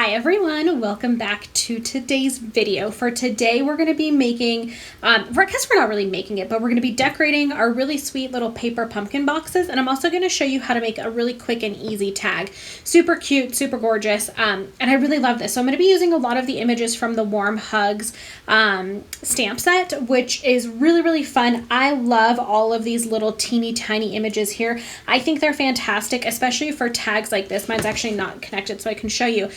Hi everyone, welcome back to today's video. For today we're going to be making, I guess we're not really making it, but we're going to be decorating our really sweet little paper pumpkin boxes, and I'm also going to show you how to make a really quick and easy tag. Super cute, super gorgeous, and I really love this. So I'm going to be using a lot of the images from the Warm Hugs stamp set, which is really fun. I love all of these little teeny tiny images here. I think they're fantastic, especially for tags like this. Mine's actually not connected, so I can show you.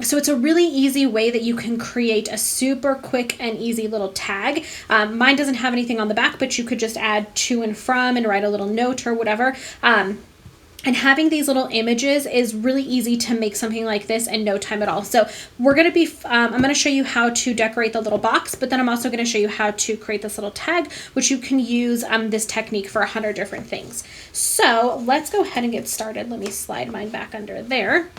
So it's a really easy way that you can create a super quick and easy little tag. Mine doesn't have anything on the back, but you could just add to and from and write a little note or whatever. And having these little images is really easy to make something like this in no time at all. So we're going to be, I'm going to show you how to decorate the little box, but then I'm also going to show you how to create this little tag, which you can use this technique for 100 different things. So let's go ahead and get started. Let me slide mine back under there.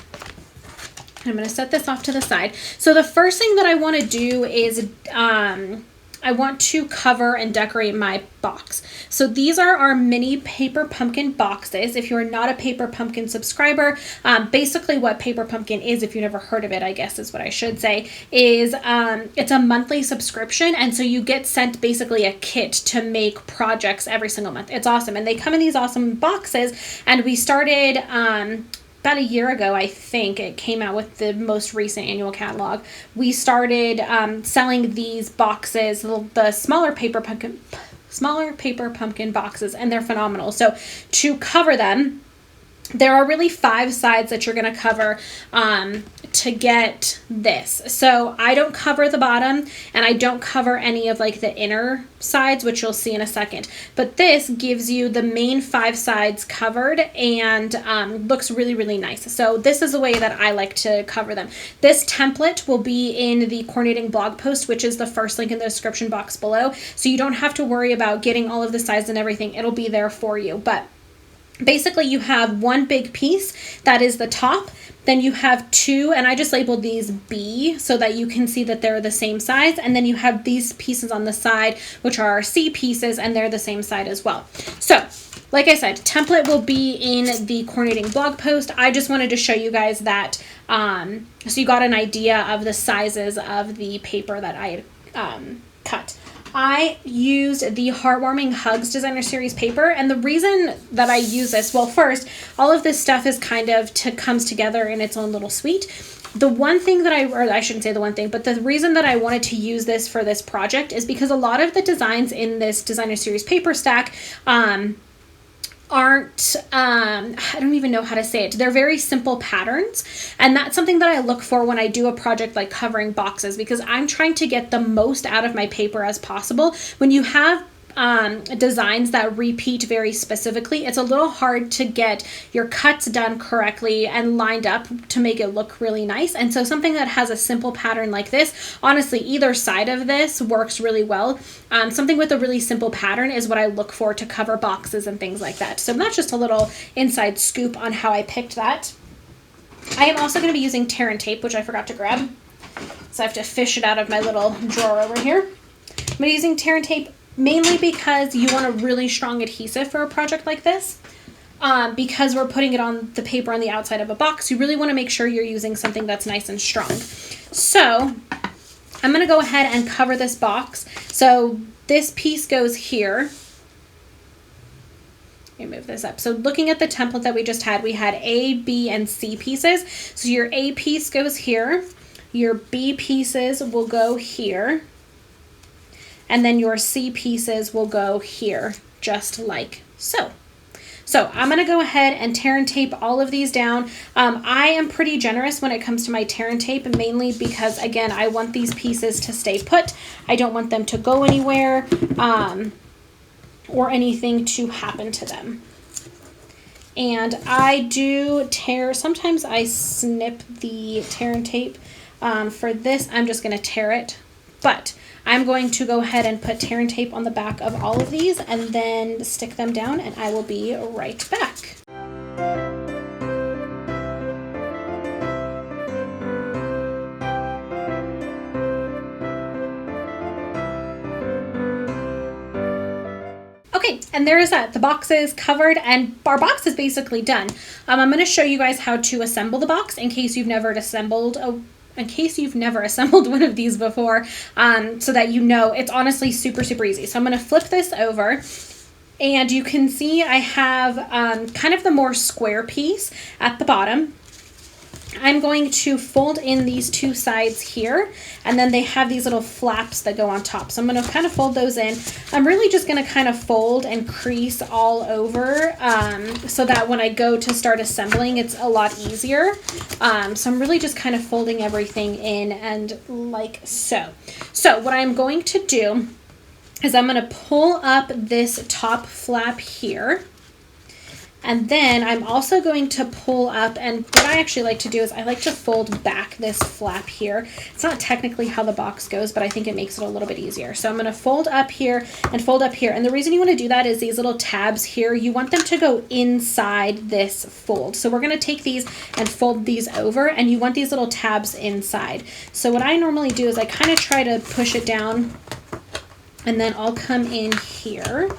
I'm going to set this off to the side. So the first thing that I want to do is I want to cover and decorate my box. So these are our mini paper pumpkin boxes. If you're not a paper pumpkin subscriber, basically what paper pumpkin is, if you've never heard of it, I guess is what I should say, is it's a monthly subscription. And so you get sent basically a kit to make projects every single month. It's awesome. And they come in these awesome boxes. And we started, about a year ago, I think, it came out with the most recent annual catalog. We started selling these boxes, the smaller paper pumpkin boxes, and they're phenomenal. So to cover them, there are really 5 sides that you're going to cover to get this. So I don't cover the bottom, and I don't cover any of like the inner sides, which you'll see in a second. But this gives you the main 5 sides covered and looks really nice. So this is the way that I like to cover them. This template will be in the coordinating blog post, which is the first link in the description box below. So you don't have to worry about getting all of the sides and everything. It'll be there for you. But basically, you have one big piece that is the top, then you have 2, and I just labeled these B so that you can see that they're the same size, and then you have these pieces on the side, which are our C pieces, and they're the same side as well. So, like I said, template will be in the coordinating blog post. I just wanted to show you guys that, so you got an idea of the sizes of the paper that I cut. I used the Heartwarming Hugs Designer Series paper, and the reason that I use this, well, first, all of this stuff is kind of comes together in its own little suite. The one thing that I shouldn't say the one thing, but the reason that I wanted to use this for this project is because a lot of the designs in this Designer Series paper stack, aren't, I don't even know how to say it. They're very simple patterns. And that's something that I look for when I do a project like covering boxes, because I'm trying to get the most out of my paper as possible. When you have designs that repeat very specifically, it's a little hard to get your cuts done correctly and lined up to make it look really nice. And so something that has a simple pattern like this, honestly, either side of this works really well. Something with a really simple pattern is what I look for to cover boxes and things like that. So that's just a little inside scoop on how I picked that. I am also going to be using tear and tape, which I forgot to grab. So I have to fish it out of my little drawer over here. I'm going to be using tear and tape mainly because you want a really strong adhesive for a project like this. Because we're putting it on the paper on the outside of a box, you really want to make sure you're using something that's nice and strong. So I'm going to go ahead and cover this box. So this piece goes here. Let me move this up. So looking at the template that we just had, we had A, B, and C pieces. So your A piece goes here. Your B pieces will go here. And then your C pieces will go here, just like so. So I'm going to go ahead and tear and tape all of these down. I am pretty generous when it comes to my tear and tape, mainly because, again, I want these pieces to stay put. I don't want them to go anywhere or anything to happen to them. And I do tear, sometimes I snip the tear and tape. For this, I'm just going to tear it, but I'm going to go ahead and put tear and tape on the back of all of these and then stick them down, and I will be right back. Okay, and there is that. The box is covered and our box is basically done. I'm going to show you guys how to assemble the box in case you've never assembled one of these before, so that you know it's honestly super, super easy. So I'm going to flip this over. And you can see I have kind of the more square piece at the bottom. I'm going to fold in these two sides here, and then they have these little flaps that go on top. So I'm going to kind of fold those in. I'm really just going to kind of fold and crease all over so that when I go to start assembling, it's a lot easier. So I'm really just kind of folding everything in and like so. So what I'm going to do is I'm going to pull up this top flap here. And then I'm also going to pull up, and what I actually like to do is I like to fold back this flap here. It's not technically how the box goes, but I think it makes it a little bit easier. So I'm going to fold up here and fold up here. And the reason you want to do that is these little tabs here, you want them to go inside this fold. So we're going to take these and fold these over, and you want these little tabs inside. So what I normally do is I kind of try to push it down, and then I'll come in here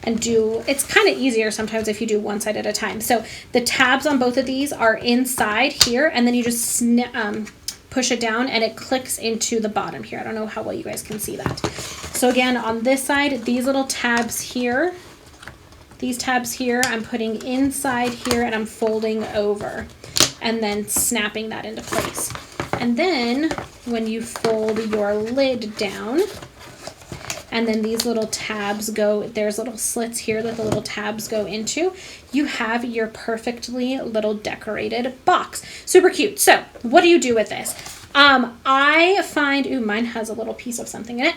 and do, it's kind of easier sometimes if you do one side at a time. So the tabs on both of these are inside here, and then you just push it down and it clicks into the bottom here. I don't know how well you guys can see that. So again, on this side, these little tabs here, these tabs here, I'm putting inside here and I'm folding over and then snapping that into place. And then when you fold your lid down, and then these little tabs go, there's little slits here that the little tabs go into, you have your perfectly little decorated box. Super cute. So what do you do with this? I find, ooh, mine has a little piece of something in it.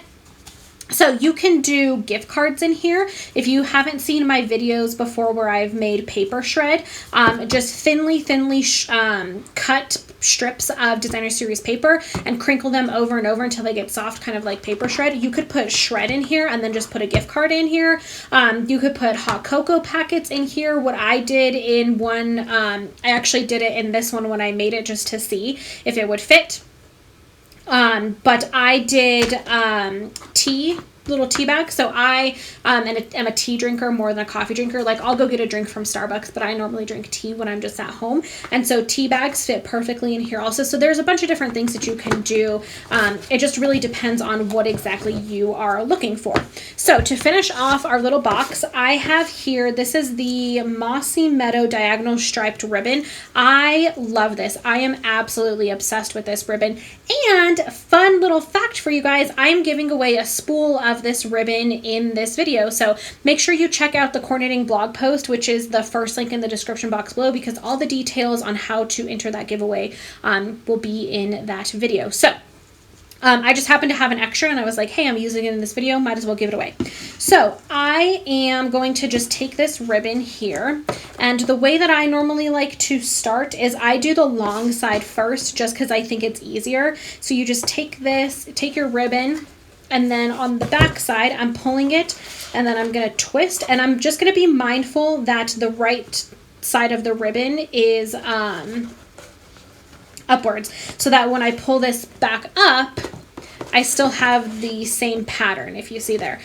So you can do gift cards in here. If you haven't seen my videos before where I've made paper shred, just thinly cut strips of designer series paper and crinkle them over and over until they get soft, kind of like paper shred. You could put shred in here and then just put a gift card in here. You could put hot cocoa packets in here. What I did in one, I actually did it in this one when I made it just to see if it would fit. But I did little tea bags. So I am a tea drinker more than a coffee drinker. Like I'll go get a drink from Starbucks, but I normally drink tea when I'm just at home. And so tea bags fit perfectly in here also. So there's a bunch of different things that you can do. It just really depends on what exactly you are looking for. So to finish off our little box, I have here, this is the Mossy Meadow diagonal striped ribbon. I love this. I am absolutely obsessed with this ribbon. And fun little fact for you guys, I'm giving away a spool of this ribbon in this video. So make sure you check out the coordinating blog post, which is the first link in the description box below, because all the details on how to enter that giveaway will be in that video. So I just happened to have an extra and I was like, hey, I'm using it in this video, might as well give it away. So I am going to just take this ribbon here, and the way that I normally like to start is I do the long side first, just because I think it's easier. So you just take your ribbon, and then on the back side, I'm pulling it, and then I'm going to twist, and I'm just going to be mindful that the right side of the ribbon is upwards, so that when I pull this back up, I still have the same pattern, if you see there.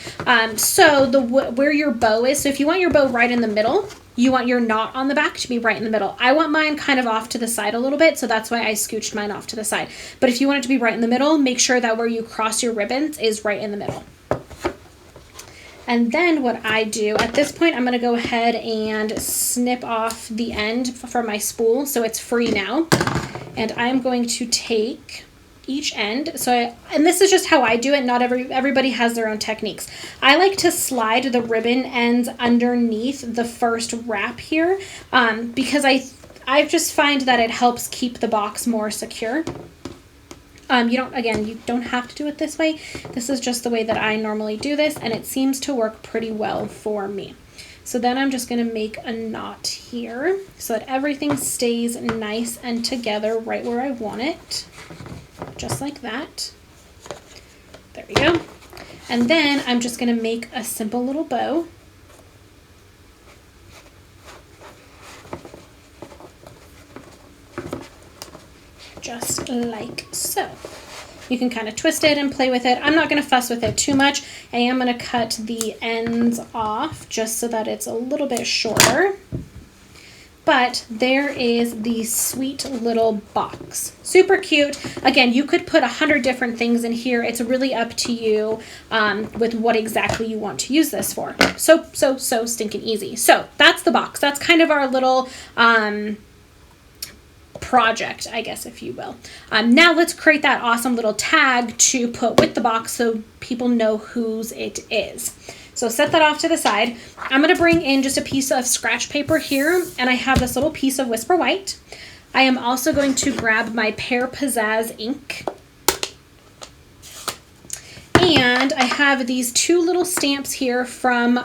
So where your bow is, so if you want your bow right in the middle, you want your knot on the back to be right in the middle. I want mine kind of off to the side a little bit, so that's why I scooched mine off to the side. But if you want it to be right in the middle, make sure that where you cross your ribbons is right in the middle. And then what I do, at this point, I'm gonna go ahead and snip off the end from my spool, so it's free now. And I'm going to take each end. And this is just how I do it. Not everybody has their own techniques. I like to slide the ribbon ends underneath the first wrap here, because I just find that it helps keep the box more secure. You don't have to do it this way. This is just the way that I normally do this, and it seems to work pretty well for me. So then I'm just going to make a knot here so that everything stays nice and together right where I want it. Just like that. There we go. And then I'm just going to make a simple little bow. Just like so. You can kind of twist it and play with it. I'm not going to fuss with it too much. I am going to cut the ends off just so that it's a little bit shorter. But there is the sweet little box. Super cute. Again, you could put 100 different things in here. It's really up to you with what exactly you want to use this for. So stinking easy. So that's the box. That's kind of our little project, I guess, if you will. Now let's create that awesome little tag to put with the box so people know whose it is. So set that off to the side. I'm going to bring in just a piece of scratch paper here, and I have this little piece of Whisper White. I am also going to grab my Pear Pizzazz ink. And I have these two little stamps here from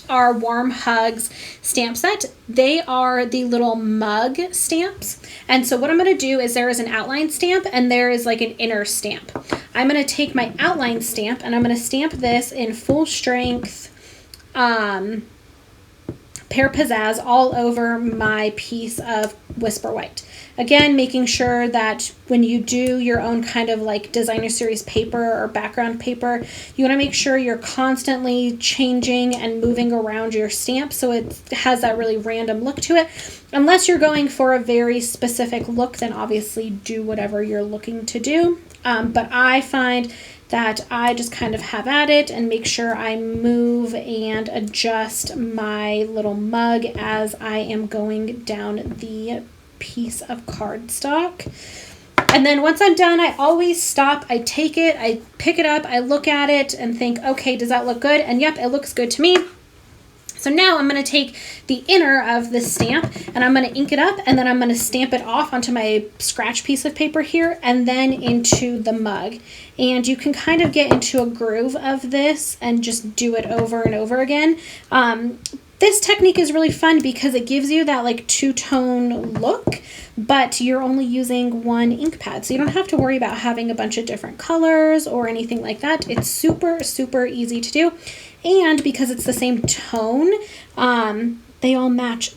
our Warm Hugs stamp set. They are the little mug stamps. And so what I'm going to do is there is an outline stamp and there is like an inner stamp. I'm going to take my outline stamp and I'm going to stamp this in full strength Pear Pizzazz all over my piece of Whisper White. Again, making sure that when you do your own kind of like designer series paper or background paper, you want to make sure you're constantly changing and moving around your stamp so it has that really random look to it. Unless you're going for a very specific look, then obviously do whatever you're looking to do. But I find that I just kind of have at it and make sure I move and adjust my little mug as I am going down the piece of cardstock. And then once I'm done, I always stop, I take it, I pick it up, I look at it and think, okay, does that look good? And yep, it looks good to me. So now I'm going to take the inner of the stamp and I'm going to ink it up and then I'm going to stamp it off onto my scratch piece of paper here and then into the mug. And you can kind of get into a groove of this and just do it over and over again. This technique is really fun because it gives you that like two-tone look, but you're only using one ink pad. So you don't have to worry about having a bunch of different colors or anything like that. It's super, super easy to do. And because it's the same tone, they all match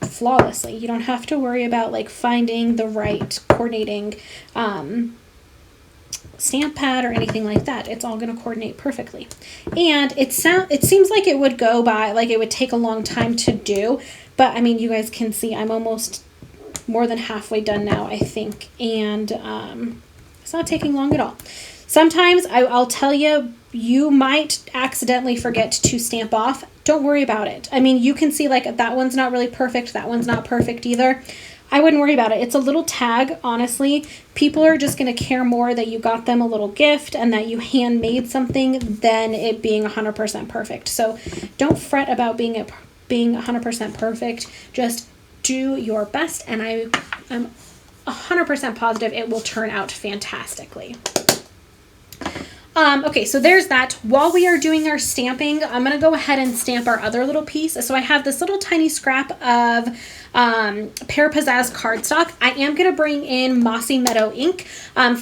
flawlessly. You don't have to worry about like finding the right coordinating stamp pad or anything like that. It's all going to coordinate perfectly. And it seems like it would go by, like it would take a long time to do, but I mean, you guys can see I'm almost more than halfway done now, I think. And it's not taking long at all. Sometimes I'll tell you, you might accidentally forget to stamp off. Don't worry about it. I mean, you can see like that one's not really perfect. That one's not perfect either. I wouldn't worry about it. It's a little tag, honestly. People are just going to care more that you got them a little gift and that you handmade something than it being 100% perfect. So don't fret about being 100% perfect. Just do your best, and I am 100% positive it will turn out fantastically. Okay, so there's that. While we are doing our stamping, I'm going to go ahead and stamp our other little piece. So I have this little tiny scrap of Pear Pizzazz cardstock. I am going to bring in Mossy Meadow ink.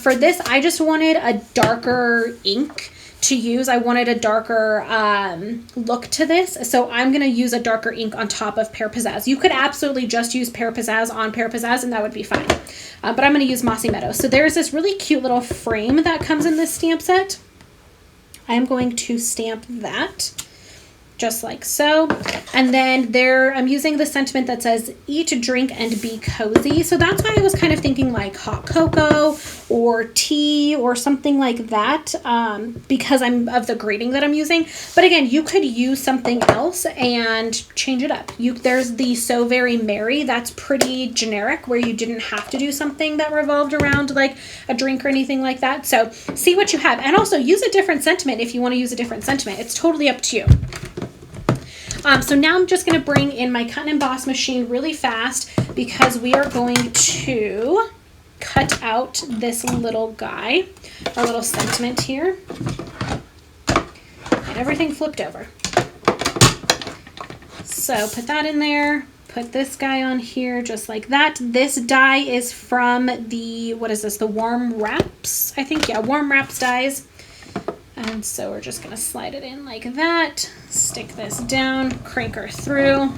For this, I just wanted a darker ink to use. I wanted a darker look to this, so I'm going to use a darker ink on top of Pear Pizzazz. You could absolutely just use Pear Pizzazz on Pear Pizzazz and that would be fine, but I'm going to use Mossy Meadow. So there's this really cute little frame that comes in this stamp set. I am going to stamp that just like so. And then there, I'm using the sentiment that says, eat, drink, and be cozy. So that's why I was kind of thinking like hot cocoa or tea or something like that, because I'm of the grading that I'm using. But again, you could use something else and change it up. There's the So Very Merry. That's pretty generic, where you didn't have to do something that revolved around like a drink or anything like that. So see what you have. And also use a different sentiment if you want to use a different sentiment. It's totally up to you. So now I'm just going to bring in my cut and emboss machine really fast because we are going to cut out this little guy, our little sentiment here. And everything flipped over. So put that in there. Put this guy on here just like that. This die is from the, what is this? The Warm Wraps, I think. Yeah, Warm Wraps dies. And so we're just going to slide it in like that, stick this down, crank her through.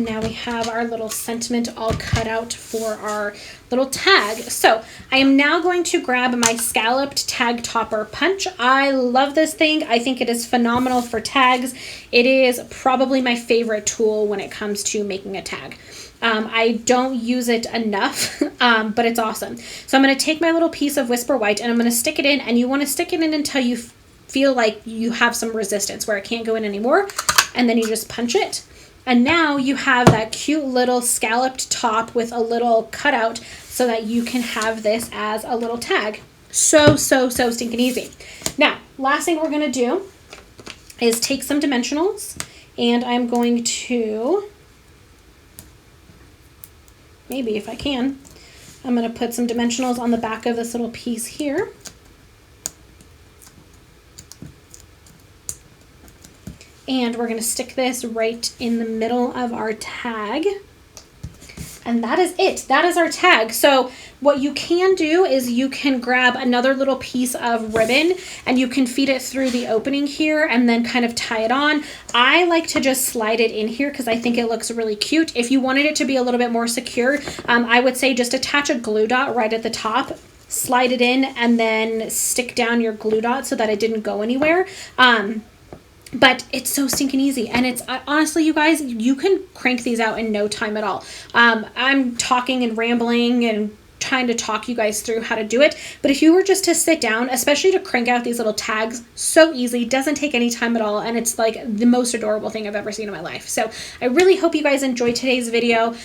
Now we have our little sentiment all cut out for our little tag. So I am now going to grab my scalloped tag topper punch. I love this thing. I think it is phenomenal for tags. It is probably my favorite tool when it comes to making a tag. I don't use it enough, but it's awesome. So I'm going to take my little piece of Whisper White and I'm going to stick it in, and you want to stick it in until you feel like you have some resistance where it can't go in anymore, and then you just punch it. And now you have that cute little scalloped top with a little cutout so that you can have this as a little tag. So stinking easy. Now, last thing we're going to do is take some dimensionals, and I'm going to, maybe if I can, I'm going to put some dimensionals on the back of this little piece here. And we're going to stick this right in the middle of our tag. And that is it. That is our tag. So what you can do is you can grab another little piece of ribbon and you can feed it through the opening here and then kind of tie it on. I like to just slide it in here because I think it looks really cute. If you wanted it to be a little bit more secure, I would say just attach a glue dot right at the top, slide it in, and then stick down your glue dot so that it didn't go anywhere. But it's so stinking easy, and it's honestly, you guys, you can crank these out in no time at all. I'm talking and rambling and trying to talk you guys through how to do it, but if you were just to sit down, especially to crank out these little tags, so easy, doesn't take any time at all, and it's like the most adorable thing I've ever seen in my life. So I really hope you guys enjoyed today's video.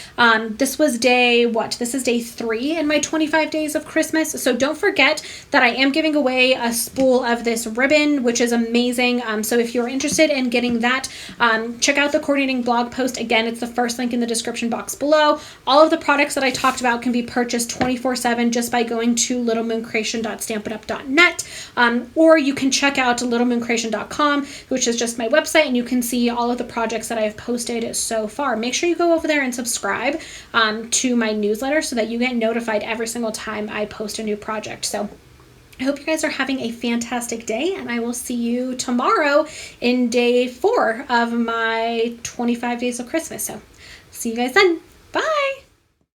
This was this is day 3 in my 25 days of Christmas, so don't forget that I am giving away a spool of this ribbon, which is amazing. So if you're interested in getting that, check out the coordinating blog post. Again, it's the first link in the description box below. All of the products that I talked about can be purchased 24/7 just by going to littlemooncreation.stampinup.net, or you can check out littlemooncreation.com, which is just my website, and you can see all of the projects that I have posted so far. Make sure you go over there and subscribe to my newsletter so that you get notified every single time I post a new project. So I hope you guys are having a fantastic day, and I will see you tomorrow in day 4 of my 25 days of Christmas. So see you guys then. Bye.